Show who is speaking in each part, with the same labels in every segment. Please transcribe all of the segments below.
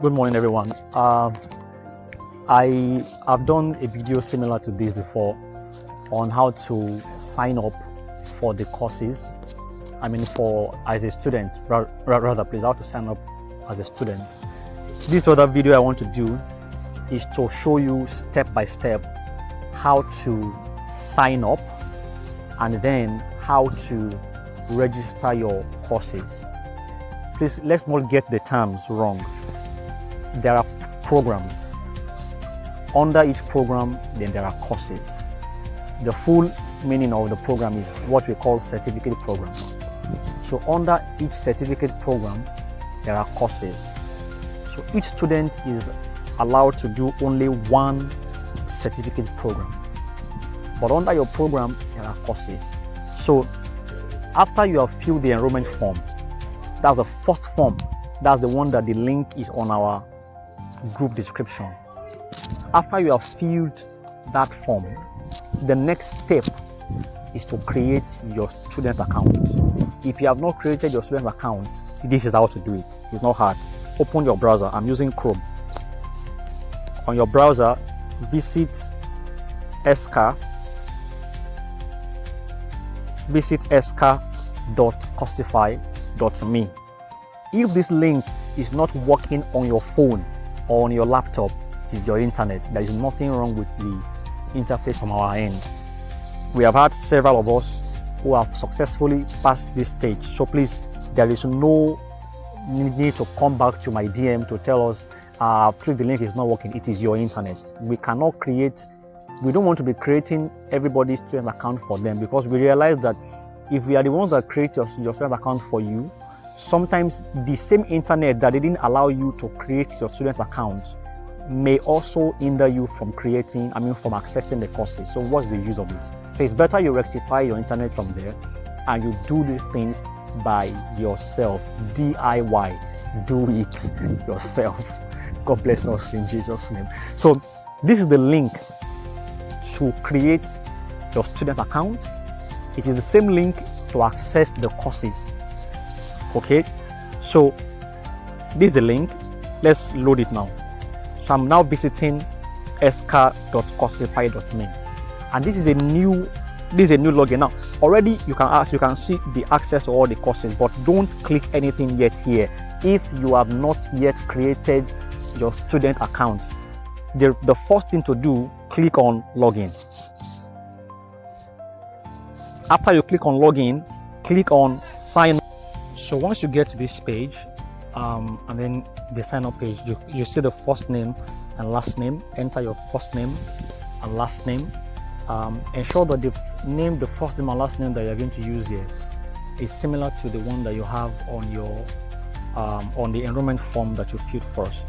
Speaker 1: Good morning, everyone. I have done a video similar to this before on how to sign up for the courses. As a student, rather, please, how to sign up as a student. This other video I want to do is to show you step by step how to sign up and then how to register your courses. Please, let's not get the terms wrong. There are programs. Under each program, then there are courses. The full meaning of the program is what we call certificate program. So under each certificate program, there are courses. So each student is allowed to do only one certificate program. But under your program, there are courses. So after you have filled the enrollment form, that's the first form. That's the one that the link is on our group description. After you have filled that form, the next step is to create your student account. If you have not created your student account, this is how to do it. It's not hard. Open your browser. I'm using Chrome. On your browser, visit ESCA. Visit esca.coursify.me. If this link is not working on your phone or on your laptop, it is your internet. There is nothing wrong with the interface from our end. We have had several of us who have successfully passed this stage. So please, there is no need to come back to my DM to tell us, click the link, is not working. It is your internet. We don't want to be creating everybody's student account for them, because we realize that if we are the ones that create your student account for you, sometimes the same internet that didn't allow you to create your student account may also hinder you from accessing the courses. So what's the use of it? So it's better you rectify your internet from there and you do these things by yourself. DIY. Do it yourself. God bless us in Jesus' name. So this is the link to create your student account. It is the same link to access the courses. Okay, so this is the link. Let's load it now. So I'm now visiting esca.coursify.me, and this is a new login. Now already you can see the access to all the courses, but don't click anything yet here if you have not yet created your student account. The first thing to do, click on login. After you click on login, click on sign up. So once you get to this page, and then the sign up page, you see the first name and last name. Enter your first name and last name. Ensure that the first name and last name that you're going to use here is similar to the one that you have on your on the enrollment form that you filled first.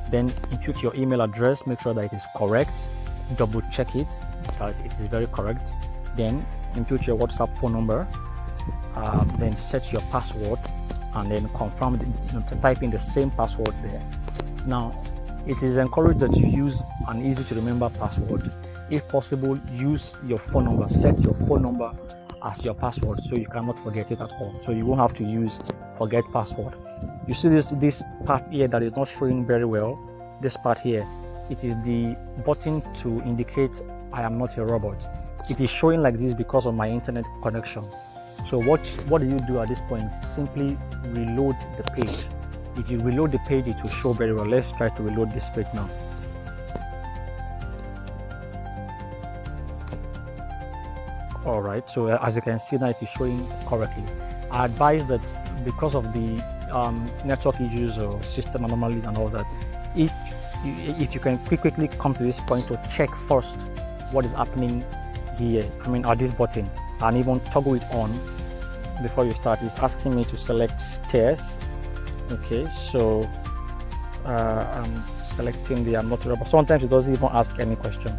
Speaker 1: Then input your email address. Make sure that it is correct. Double check it that it is very correct. Then input your WhatsApp phone number. Then set your password and then confirm type in the same password there. Now it is encouraged that you use an easy to remember password. If possible, use your phone number. Set your phone number as your password so you cannot forget it at all. So you won't have to use forget password. You see this part here that is not showing very well. This part here, it is the button to indicate I am not a robot. It is showing like this because of my internet connection. So what do you do at this point? Simply reload the page. If you reload the page, it will show very well. Let's try to reload this page now. All right, so as you can see now, it is showing correctly. I advise that because of the network issues or system anomalies and all that, if you can quickly come to this point to check first what is happening here, at this button, and even toggle it on before you start. It's asking me to select stairs. Okay, so I'm selecting the I'm not a robot. Sometimes it doesn't even ask any question.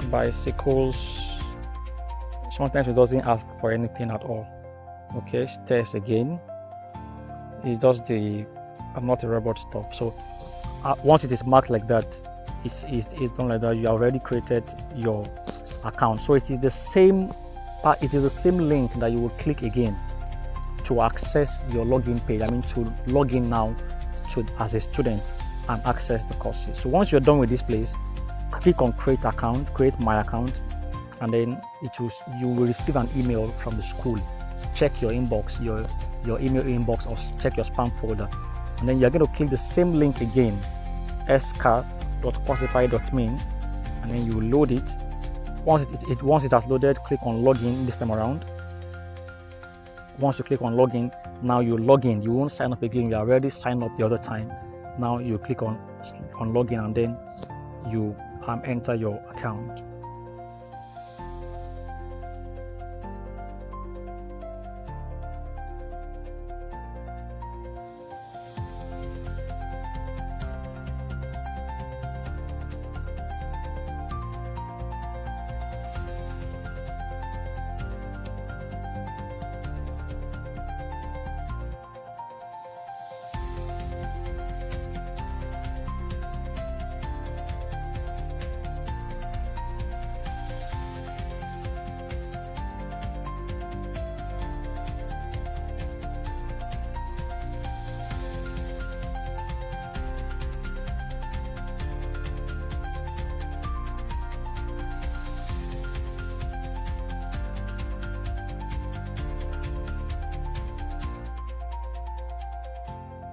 Speaker 1: Bicycles, sometimes it doesn't ask for anything at all. Okay, stairs again. It does the I'm not a robot stuff. So once it is marked like that, it's done like that. You already created your account. So it is the same link that you will click again to access your login page. To log in now as a student and access the courses. So once you're done with this place, click on create account, create my account, and then you will receive an email from the school. Check your inbox, your email inbox, or check your spam folder, and then you're going to click the same link again, esca.courseify.me, and then you load it. Once it has loaded, click on login this time around. Once you click on login, now you log in. You won't sign up again. You already signed up the other time. Now you click on login, and then you enter your account.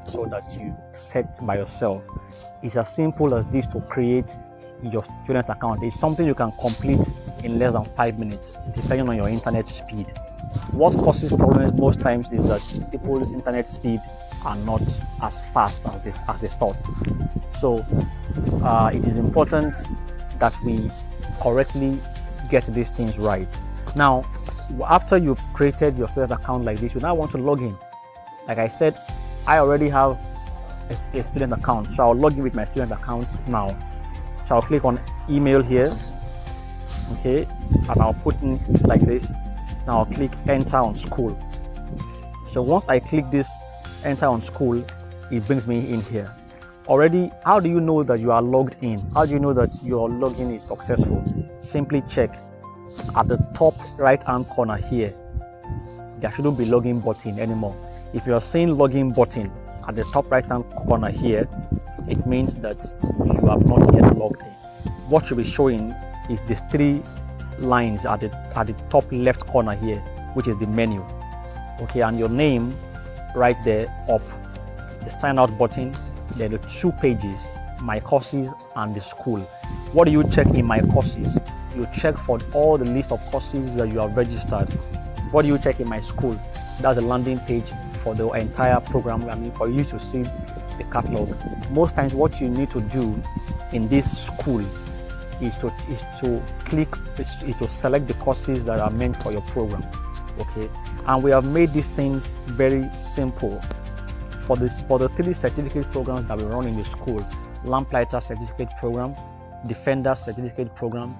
Speaker 1: So that you set by yourself. It's as simple as this to create your student account. It's something you can complete in less than 5 minutes, depending on your internet speed. What causes problems most times is that people's internet speed are not as fast as they thought. So it is important that we correctly get these things right. Now, after you've created your student account like this, you now want to log in. Like I said, I already have a student account, so I'll log in with my student account now. So I'll click on email here, okay, and I'll put in like this. Now I'll click enter on school. So once I click this enter on school, it brings me in here. Already, how do you know that you are logged in? How do you know that your login is successful? Simply check at the top right hand corner here. There shouldn't be login button anymore. If you are seeing login button at the top right hand corner here, it means that you have not yet logged in. What should be showing is the 3 lines at the top left corner here, which is the menu. Okay, and your name right there up, the sign out button. There are the 2 pages, my courses and the school. What do you check in my courses? You check for all the list of courses that you have registered. What do you check in my school? That's a landing page for the entire program. I mean, for you to see the catalog. Most times what you need to do in this school is to select the courses that are meant for your program. Okay, and we have made these things very simple for the 3 certificate programs that we run in the school: Lamplighter Certificate Program, Defender Certificate Program,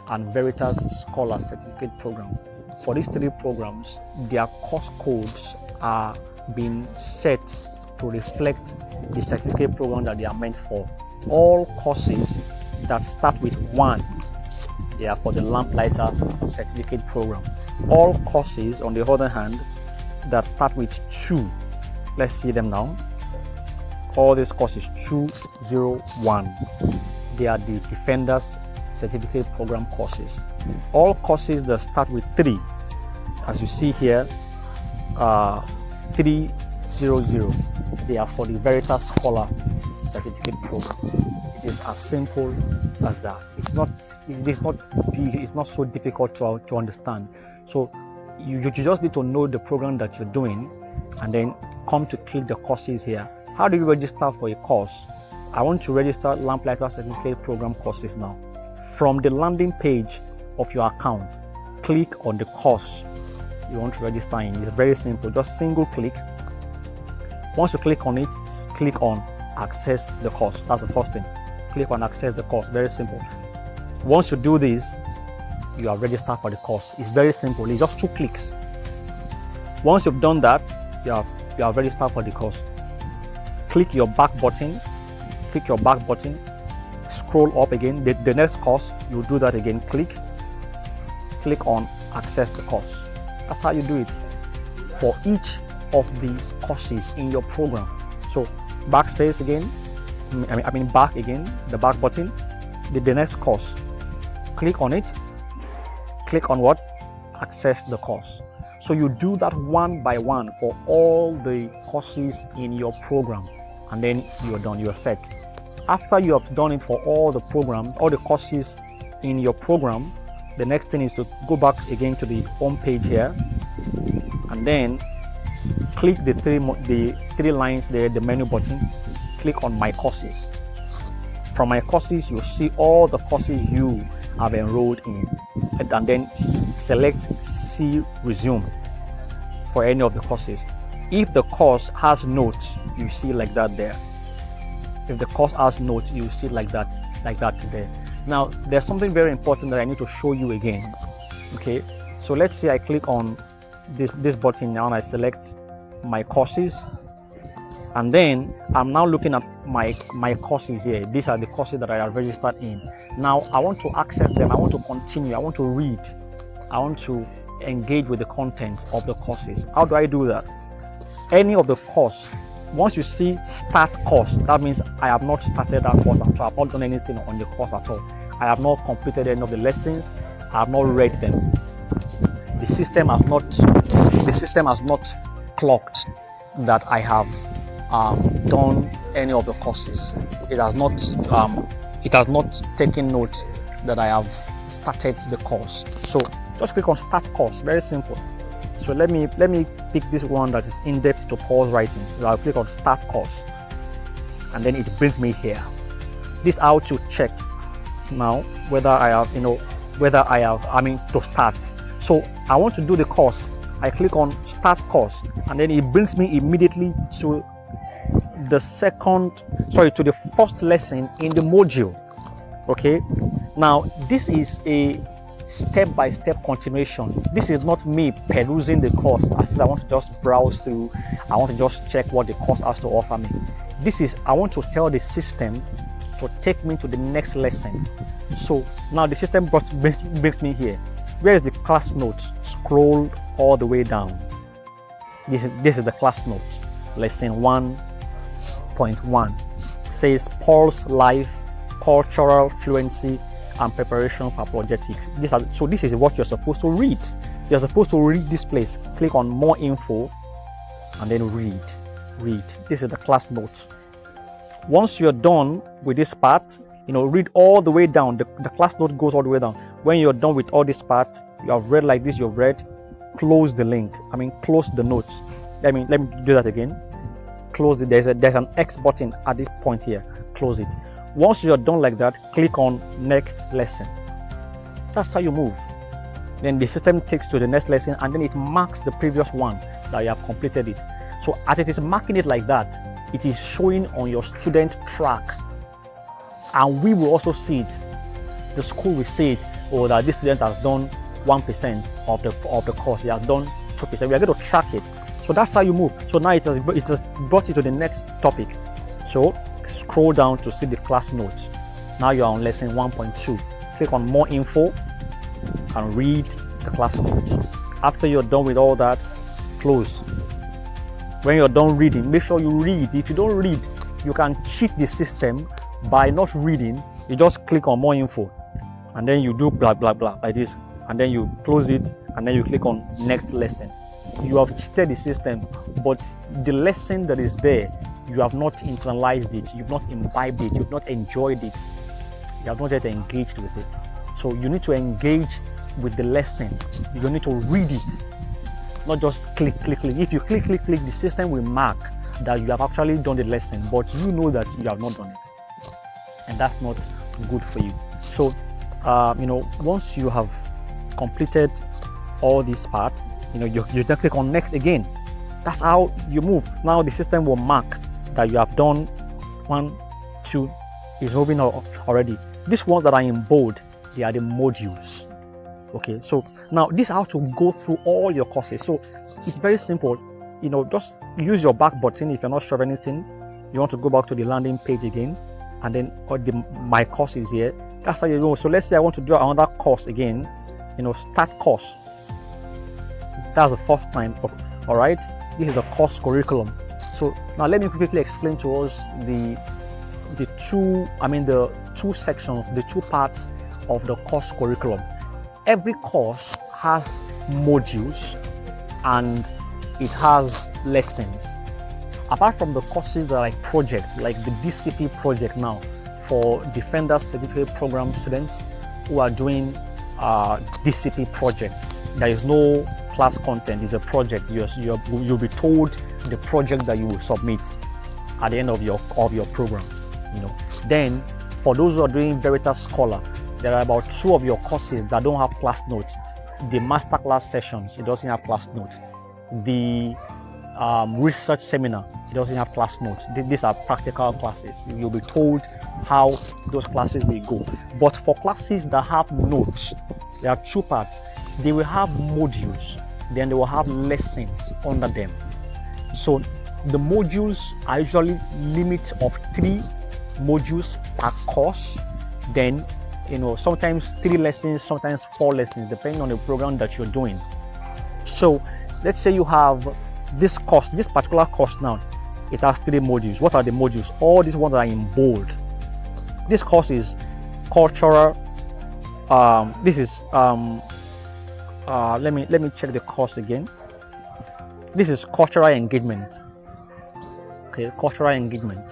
Speaker 1: and Veritas Scholar Certificate Program. For these 3 programs, their course codes are being set to reflect the certificate program that they are meant for. All courses that start with 1, they are for the Lamplighter Certificate Program. All courses, on the other hand, that start with 2, let's see them now. All these courses 201, they are the Defenders Certificate Program courses. All courses that start with 3, as you see here, 300, they are for the Veritas Scholar Certificate Program. It is as simple as that. It's not so difficult to understand. So you just need to know the program that you're doing, and then come to click the courses here. How do you register for a course? I want to register Lamplighter Certificate Program courses now. From the landing page of your account, click on the course you want to register in. It's very simple, just single click. Once you click on it, click on access the course. That's the first thing. Click on access the course. Very simple. Once you do this, you are registered for the course. It's very simple. It's just 2 clicks. Once you've done that, you are registered for the course. Click your back button. Click your back button. Scroll up again. The next course, you do that again. Click on access the course. That's how you do it for each of the courses in your program. So backspace again, I mean back again, the back button, the next course. Click on it. Click on what? Access the course. So you do that one by one for all the courses in your program, and then you're done, you're set. After you have done it for all the program, all the courses in your program, the next thing is to go back again to the home page here, and then click the three lines there, the menu button. Click on my courses. From my courses, you'll see all the courses you have enrolled in, and then select see resume for any of the courses. If the course has notes, you see like that there. If the course has notes, you see like that there. Now there's something very important that I need to show you again. Okay, so let's say I click on this button now and I select my courses, and then I'm now looking at my courses here. These are the courses that I have registered in. Now I want to access them, I want to continue, I want to read, I want to engage with the content of the courses. How do I do that? Any of the course, once you see start course, that means I have not started that course at all. I have not done anything on the course at all. I have not completed any of the lessons. I have not read them. The system has not clocked that I have done any of the courses. It has not taken note that I have started the course. So just click on start course. Very simple. So let me pick this one that is in-depth to pause writing. So I'll click on start course, and then it brings me here. This is how to check now whether I have to start. So I want to do the course. I click on start course, and then it brings me immediately to the first lesson in the module. Okay, now this is a step-by-step continuation. This is not me perusing the course as if I want to just browse through, I want to just check what the course has to offer me. This is, I want to tell the system to take me to the next lesson. So now the system brings me here. Where is the class notes? Scroll all the way down. This is the class notes. Lesson 1.1 says Paul's life, cultural fluency, and preparation for apologetics. This is what you're supposed to read. You're supposed to read this place. Click on more info, and then read. This is the class notes. Once you're done with this part, read all the way down. The class note goes all the way down. When you're done with all this part, you have read like this, you've read, close the link. Close the notes. Let me do that again. Close it. There's an X button at this point here. Close it. Once you're done like that, click on next lesson. That's how you move. Then the system takes to the next lesson, and then it marks the previous one that you have completed it. So as it is marking it like that, it is showing on your student track, and we will also see it. The school will see it, that this student has done 1% of the course, he has done 2%. We are going to track it. So that's how you move. So now it has brought you to the next topic. So scroll down to see the class notes. Now you are on lesson 1.2. Click on more info and read the class notes. After you're done with all that, close. When you're done reading, make sure you read. If you don't read, you can cheat the system by not reading. You just click on more info, and then you do blah blah blah like this, and then you close it, and then you click on next lesson. You have cheated the system, but the lesson that is there, you have not internalized it, you've not imbibed it, you've not enjoyed it, you have not yet engaged with it. So you need to engage with the lesson. You need to read it, not just click. If you click, the system will mark that you have actually done the lesson, but you know that you have not done it, and that's not good for you. So once you have completed all this part, you then click on next again. That's how you move. Now the system will mark that you have done 1, 2, is moving already. These ones that are in bold, they are the modules. Okay, so now this is how to go through all your courses. So it's very simple. Just use your back button. If you're not sure of anything, you want to go back to the landing page again, and then my course is here. That's how you go. So let's say I want to do another course again. Start course. That's the first time. All right, this is the course curriculum. So now let me quickly explain to us the two sections, the two parts of the course curriculum. Every course has modules and it has lessons. Apart from the courses that are like projects, like the DCP project now for Defender Certificate Program students who are doing DCP project, there is no class content, it's a project. You'll be told the project that you will submit at the end of your program. Then for those who are doing Veritas Scholar, there are about 2 of your courses that don't have class notes. The masterclass sessions, it doesn't have class notes. The research seminar, it doesn't have class notes. These are practical classes. You'll be told how those classes will go. But for classes that have notes, there are 2 parts. They will have modules, then they will have lessons under them. So the modules are usually limit of 3 modules per course. Then sometimes 3 lessons, sometimes 4 lessons, depending on the program that you're doing. So let's say you have this particular course now, it has 3 modules. What are the modules? All these ones are in bold. This course is cultural. Let me check the course again. This is cultural engagement. Okay, cultural engagement.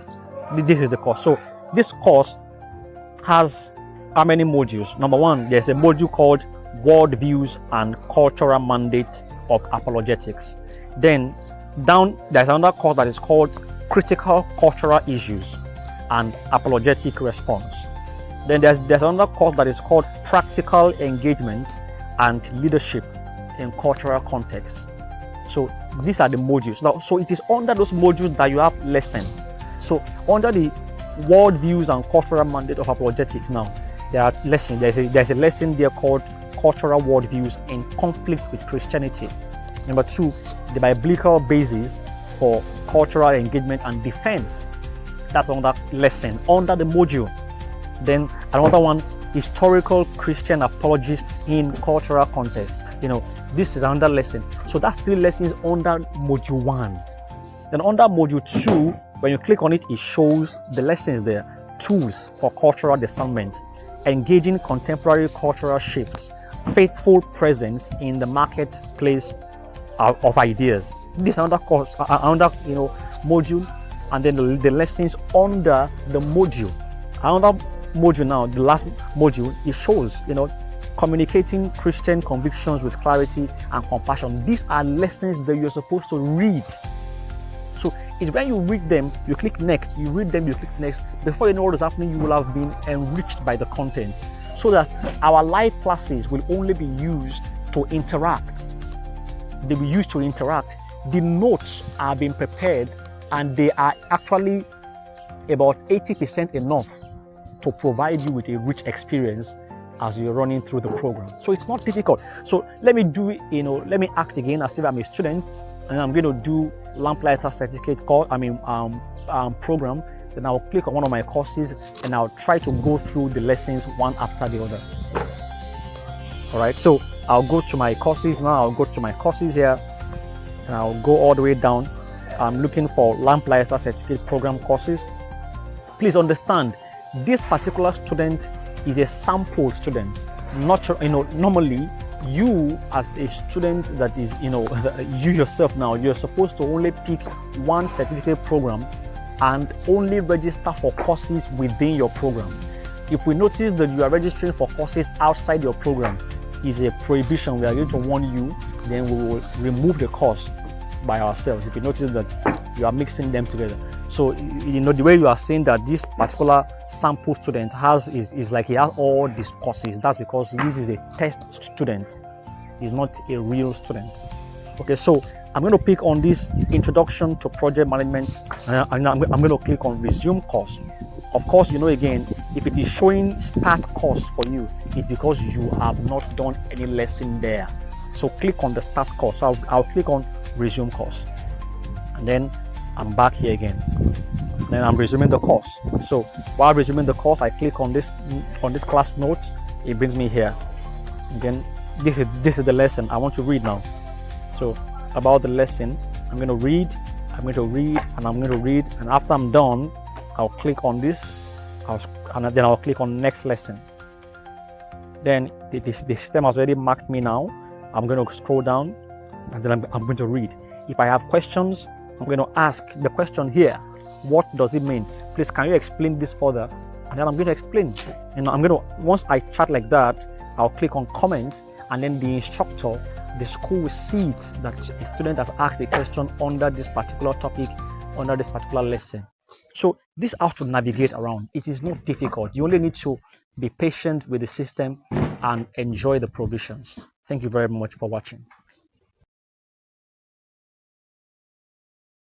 Speaker 1: This is the course. So this course has how many modules? Number 1, there's a module called Worldviews and Cultural Mandate of Apologetics. Then down there's another course that is called Critical Cultural Issues and Apologetic Response. Then there's another course that is called Practical Engagement and Leadership in Cultural Context. So these are the modules. Now, so it is under those modules that you have lessons. So under the Worldviews and Cultural Mandate of Apologetics, now there are lessons. There's a lesson there called Cultural Worldviews in Conflict with Christianity. Number 2, the biblical basis for cultural engagement and defense. That's another lesson under the module. Then another one, historical Christian apologists in cultural contexts. This is another lesson. So that's 3 lessons under module 1. Then under module 2, when you click on it, it shows the lessons there. Tools for cultural discernment, engaging contemporary cultural shifts, faithful presence in the marketplace of ideas. This is another course, another module, and then the lessons under the module. Another module now, the last module, it shows communicating Christian convictions with clarity and compassion. These are lessons that you're supposed to read. So it's when you read them, you click next, you read them, you click next. Before you know what is happening, you will have been enriched by the content, so that our live classes will only be used to interact. They will be used to interact. The notes are being prepared and they are actually about 80% enough to provide you with a rich experience as you're running through the program. So it's not difficult. So let me do it, let me act again as if I'm a student and I'm going to do Lamplighter certificate program. Then I'll click on one of my courses and I'll try to go through the lessons one after the other. All right, so I'll go to my courses now. I'll go to my courses here and I'll go all the way down. I'm looking for Lamplighter certificate program courses. Please understand, this particular student is a sample student. Not, normally you as a student that is, you yourself now, you're supposed to only pick one certificate program and only register for courses within your program. If we notice that you are registering for courses outside your program, is a prohibition. We are going to warn you, then we will remove the course by ourselves if you notice that you are mixing them together. So the way you are saying that this particular sample student is like he has all these courses, that's because this is a test student, he's not a real student. Okay, so I'm going to pick on this introduction to project management and I'm going to click on resume course. Of course, again, if it is showing start course for you, it's because you have not done any lesson there. So click on the start course. So I'll click on resume course, and then I'm back here again. Then I'm resuming the course. So while resuming the course, I click on this class notes. It brings me here. Again, this is the lesson I want to read now. So about the lesson, I'm going to read I'm going to read and I'm going to read, and after I'm done, I'll click on this, and then I'll click on next lesson. Then the system has already marked me now. I'm going to scroll down, and then I'm going to read. If I have questions, I'm going to ask the question here. What does it mean? Please, can you explain this further? And then I'm going to explain. And I'm going to, once I chat like that, I'll click on comment, and then the instructor, the school will see it that a student has asked a question under this particular topic, under this particular lesson. So this is how to navigate around. It is not difficult. You only need to be patient with the system and enjoy the provisions. Thank you very much for watching.